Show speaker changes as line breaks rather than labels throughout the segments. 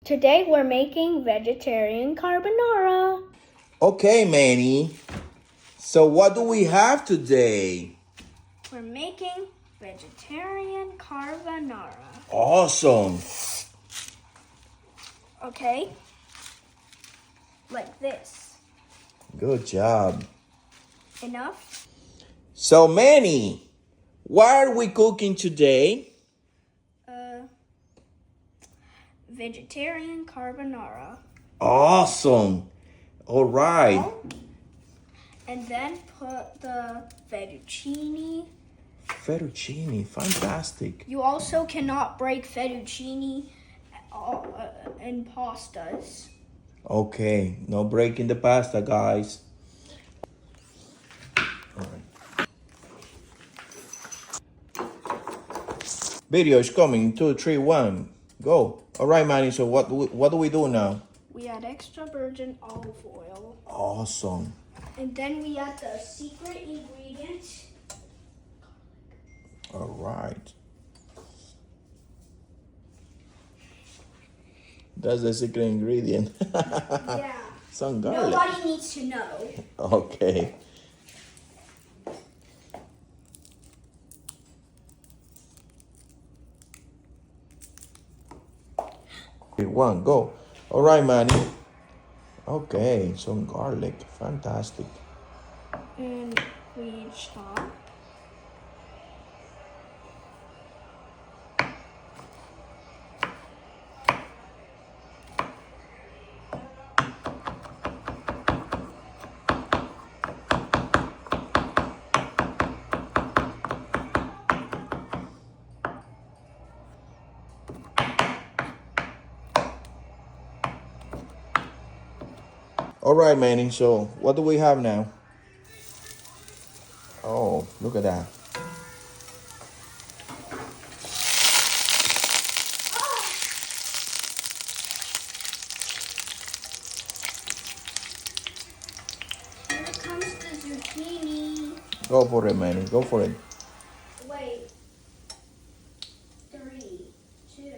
Today we're making vegetarian carbonara.
Okay, Manny. So what do we have today?
We're making vegetarian carbonara.
Awesome.
Okay? Like this.
Good job.
Enough?
So, Manny, what are we cooking today?
Vegetarian carbonara.
Awesome. All right.
And then put the fettuccine.
Fettuccine, fantastic.
You also cannot break fettuccine in pastas.
Okay, no breaking the pasta, guys. All right. Video is coming. 2, 3, 1, go. All right, Manny. So what do we do now?
We add extra virgin olive oil.
Awesome.
And then we add the secret ingredient.
All right. That's the secret ingredient.
Yeah.
Some garlic.
Nobody needs to know.
Okay. 3, 1, go. All right, Manny. Okay, some garlic. Fantastic.
And we chop.
All right, Manny. So what do we have now? Oh, look at that.
Here comes the zucchini.
Go for it, Manny. Go for it.
Wait. 3, 2.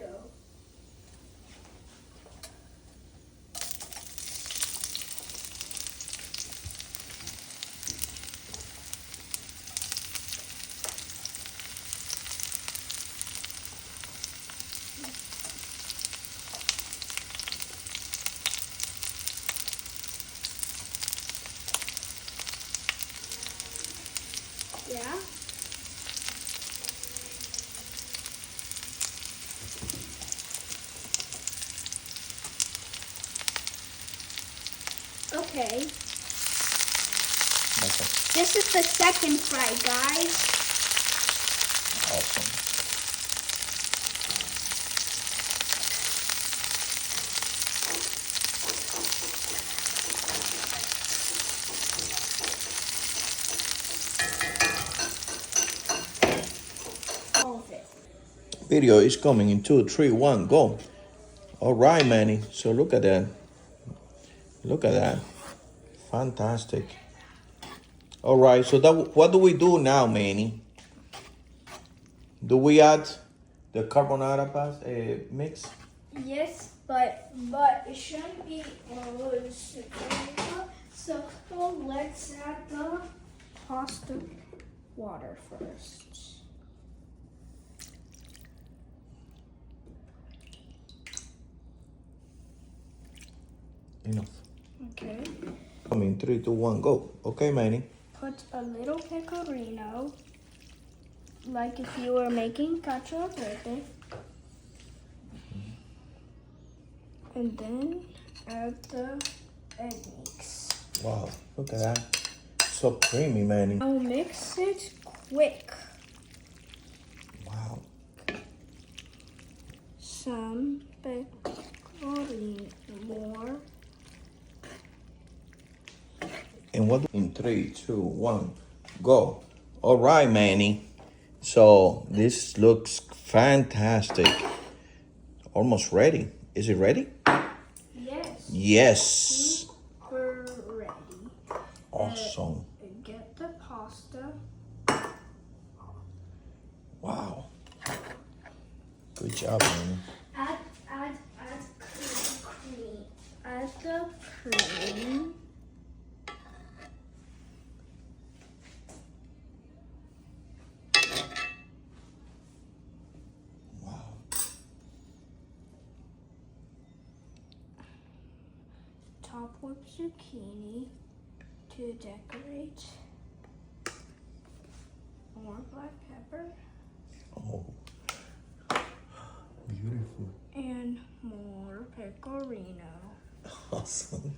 Yeah. Okay.
Okay.
This is the second fry, guys.
Awesome.
All of it.
Video is coming in 2, 3, 1, go. All right, Manny. So look at that. Look at that. Fantastic. All right. So what do we do now, Manny? Do we add the carbonara mix?
Yes, but it shouldn't be so let's add the pasta water first.
Enough.
Okay.
Coming 3, 2, 1, go. Okay, Manny.
Put a little pecorino, like if you were making cacio e pepe. And then add the egg mix.
Wow, look at that. So creamy, Manny.
Now mix it quick.
Wow.
Some pecorino more.
And what in 3, 2, 1, go. All right, Manny. So this looks fantastic. Almost ready. Is it ready?
Yes.
Yes.
We're ready.
Awesome.
Get the pasta.
Wow. Good job, Manny.
Add cream. add the cream.
Wow.
Top with zucchini to decorate. More black pepper.
Oh, beautiful.
And more pecorino.
Awesome.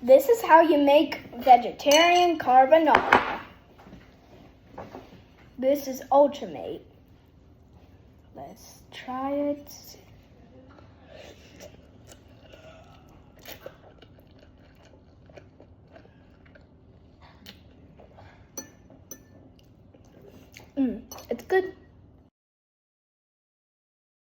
This is how you make vegetarian carbonara. This is ultimate. Let's try it. It's good.